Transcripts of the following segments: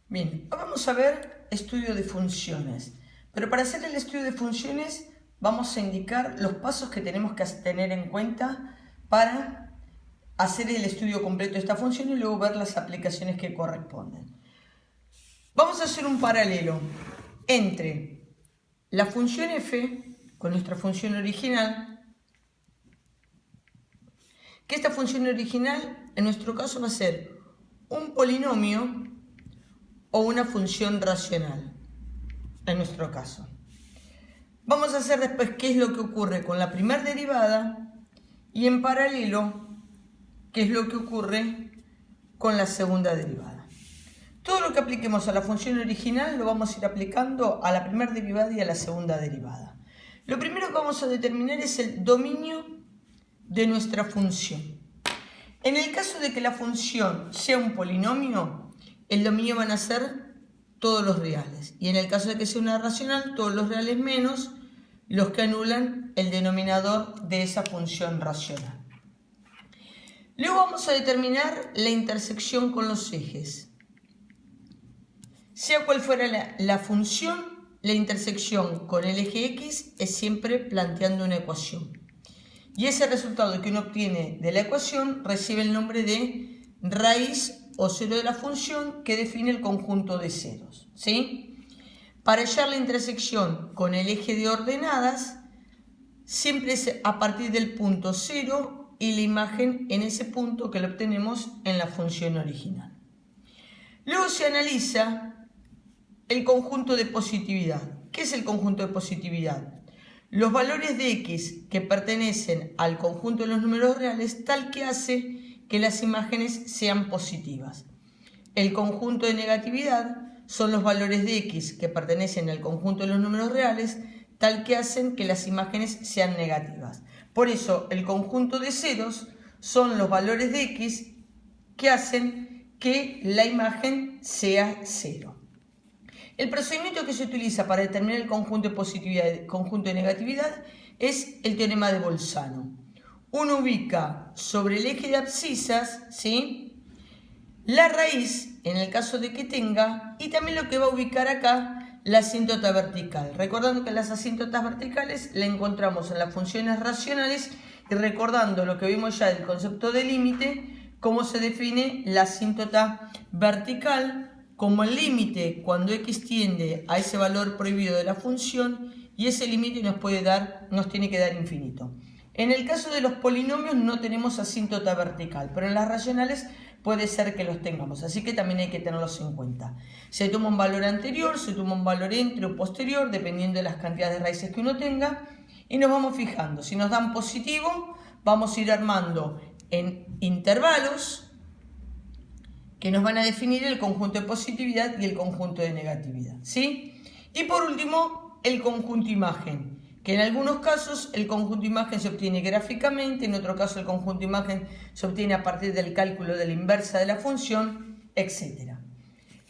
Bien, ahora vamos a ver estudio de funciones. Pero para hacer el estudio de funciones vamos a indicar los pasos que tenemos que tener en cuenta para hacer el estudio completo de esta función y luego ver las aplicaciones que corresponden. Vamos a hacer un paralelo entre la función f con nuestra función original, que esta función original en nuestro caso va a ser un polinomio o una función racional, en nuestro caso. Vamos a hacer después qué es lo que ocurre con la primera derivada y en paralelo qué es lo que ocurre con la segunda derivada. Todo lo que apliquemos a la función original lo vamos a ir aplicando a la primera derivada y a la segunda derivada. Lo primero que vamos a determinar es el dominio de nuestra función. En el caso de que la función sea un polinomio, el dominio van a ser todos los reales. Y en el caso de que sea una racional, todos los reales menos los que anulan el denominador de esa función racional. Luego vamos a determinar la intersección con los ejes. Sea cual fuera la función, la intersección con el eje X es siempre planteando una ecuación. Y ese resultado que uno obtiene de la ecuación recibe el nombre de raíz o cero de la función que define el conjunto de ceros, ¿sí? Para hallar la intersección con el eje de ordenadas, siempre es a partir del punto 0 y la imagen en ese punto que lo obtenemos en la función original. Luego se analiza el conjunto de positividad. ¿Qué es el conjunto de positividad? Los valores de x que pertenecen al conjunto de los números reales tal que hace que las imágenes sean positivas. El conjunto de negatividad son los valores de x que pertenecen al conjunto de los números reales tal que hacen que las imágenes sean negativas. Por eso el conjunto de ceros son los valores de x que hacen que la imagen sea cero. El procedimiento que se utiliza para determinar el conjunto de positividad y el conjunto de negatividad es el teorema de Bolzano. Uno ubica sobre el eje de abscisas, ¿sí?, la raíz, en el caso de que tenga, y también lo que va a ubicar acá, la asíntota vertical. Recordando que las asíntotas verticales la encontramos en las funciones racionales y recordando lo que vimos ya del concepto de límite, cómo se define la asíntota vertical como el límite cuando x tiende a ese valor prohibido de la función y ese límite nos tiene que dar infinito. En el caso de los polinomios no tenemos asíntota vertical, pero en las racionales puede ser que los tengamos, así que también hay que tenerlos en cuenta. Se toma un valor anterior, se toma un valor entre o posterior, dependiendo de las cantidades de raíces que uno tenga, y nos vamos fijando. Si nos dan positivo, vamos a ir armando en intervalos que nos van a definir el conjunto de positividad y el conjunto de negatividad, ¿sí? Y por último, el conjunto imagen, que en algunos casos el conjunto imagen se obtiene gráficamente, en otro caso el conjunto imagen se obtiene a partir del cálculo de la inversa de la función, etc.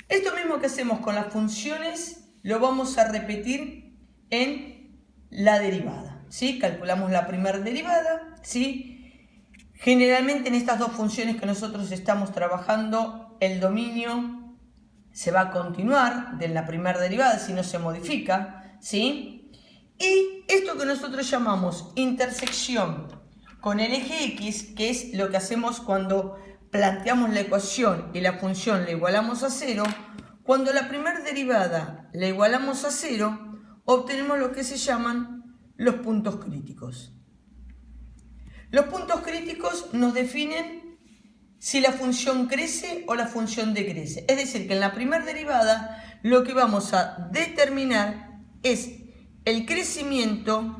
Esto mismo que hacemos con las funciones lo vamos a repetir en la derivada, ¿sí? Calculamos la primera derivada, ¿sí? Generalmente en estas dos funciones que nosotros estamos trabajando, el dominio se va a continuar de la primera derivada si no se modifica, ¿sí? Y esto que nosotros llamamos intersección con el eje x, que es lo que hacemos cuando planteamos la ecuación y la función la igualamos a 0, cuando la primera derivada la igualamos a 0, obtenemos lo que se llaman los puntos críticos. Los puntos críticos nos definen si la función crece o la función decrece. Es decir, que en la primera derivada lo que vamos a determinar es el crecimiento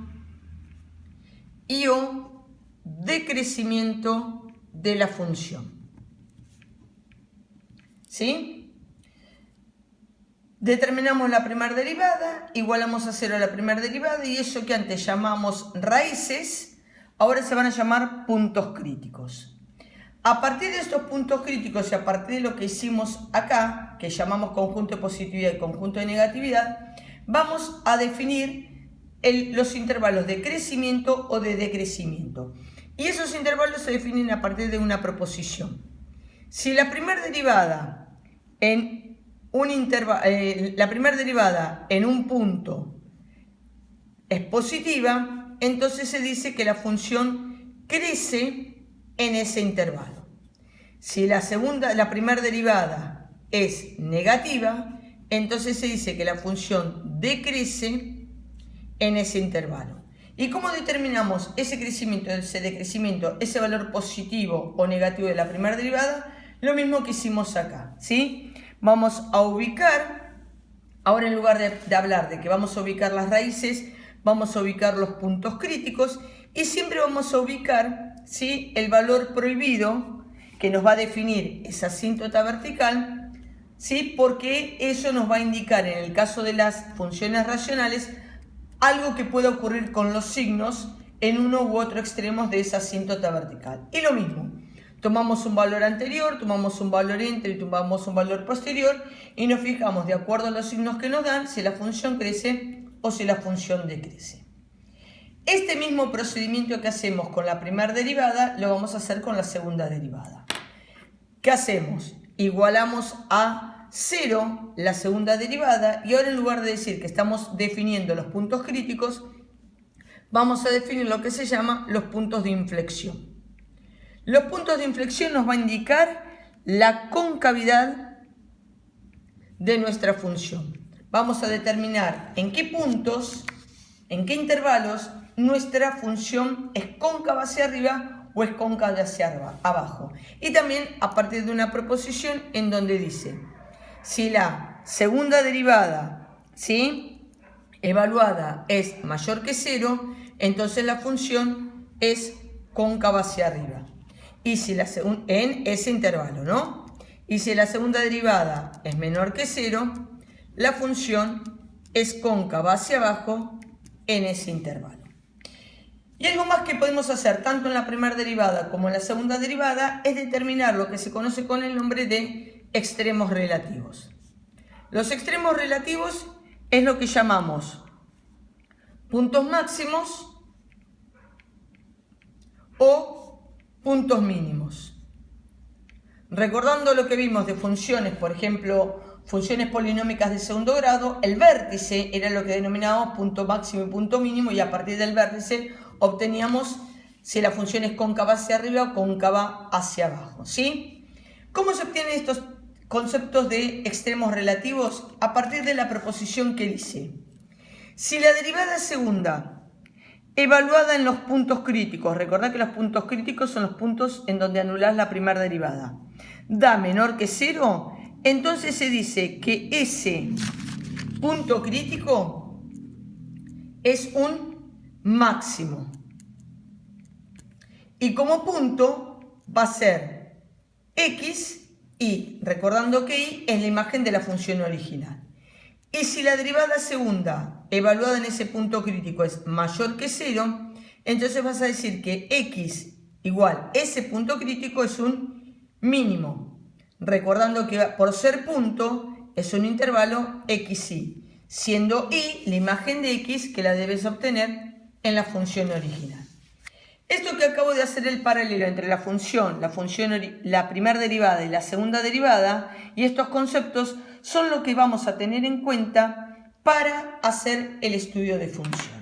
y o decrecimiento de la función. ¿Sí? Determinamos la primera derivada, igualamos a 0 la primera derivada y eso que antes llamamos raíces, ahora se van a llamar puntos críticos. A partir de estos puntos críticos y a partir de lo que hicimos acá, que llamamos conjunto de positividad y conjunto de negatividad, vamos a definir los intervalos de crecimiento o de decrecimiento. Y esos intervalos se definen a partir de una proposición. Si la primera derivada en la primera derivada en un punto es positiva, entonces se dice que la función crece en ese intervalo. Si la primera derivada es negativa, entonces se dice que la función decrece en ese intervalo. ¿Y cómo determinamos ese crecimiento, ese decrecimiento, ese valor positivo o negativo de la primera derivada? Lo mismo que hicimos acá, ¿sí? Vamos a ubicar, ahora en lugar de hablar de que vamos a ubicar las raíces, vamos a ubicar los puntos críticos y siempre vamos a ubicar, ¿sí?, el valor prohibido que nos va a definir esa asíntota vertical, ¿sí?, porque eso nos va a indicar en el caso de las funciones racionales algo que pueda ocurrir con los signos en uno u otro extremo de esa asíntota vertical. Y lo mismo, tomamos un valor anterior, tomamos un valor entre y tomamos un valor posterior y nos fijamos de acuerdo a los signos que nos dan si la función crece o si la función decrece. Este mismo procedimiento que hacemos con la primera derivada lo vamos a hacer con la segunda derivada. ¿Qué hacemos? Igualamos a 0 la segunda derivada y ahora en lugar de decir que estamos definiendo los puntos críticos, vamos a definir lo que se llama los puntos de inflexión. Los puntos de inflexión nos va a indicar la concavidad de nuestra función. Vamos a determinar en qué puntos, en qué intervalos nuestra función es cóncava hacia arriba o es cóncava hacia abajo. Y también a partir de una proposición en donde dice, si la segunda derivada, ¿sí?, evaluada es mayor que 0, entonces la función es cóncava hacia arriba. Y si en ese intervalo, ¿no? Y si la segunda derivada es menor que 0, la función es cóncava hacia abajo en ese intervalo. Y algo más que podemos hacer tanto en la primera derivada como en la segunda derivada es determinar lo que se conoce con el nombre de extremos relativos. Los extremos relativos es lo que llamamos puntos máximos o puntos mínimos. Recordando lo que vimos de funciones, por ejemplo, funciones polinómicas de segundo grado, el vértice era lo que denominábamos punto máximo y punto mínimo y a partir del vértice obteníamos si la función es cóncava hacia arriba o cóncava hacia abajo, ¿sí? ¿Cómo se obtienen estos conceptos de extremos relativos? A partir de la proposición que dice, si la derivada segunda evaluada en los puntos críticos, recordad que los puntos críticos son los puntos en donde anulás la primera derivada, da menor que 0, entonces se dice que ese punto crítico es un máximo. Y como punto va a ser x y, recordando que y es la imagen de la función original. Y si la derivada segunda evaluada en ese punto crítico es mayor que 0, entonces vas a decir que x igual ese punto crítico es un mínimo. Recordando que por ser punto es un intervalo xy, siendo y la imagen de x que la debes obtener en la función original. Esto que acabo de hacer el paralelo entre la primera derivada y la segunda derivada, y estos conceptos son lo que vamos a tener en cuenta para hacer el estudio de función.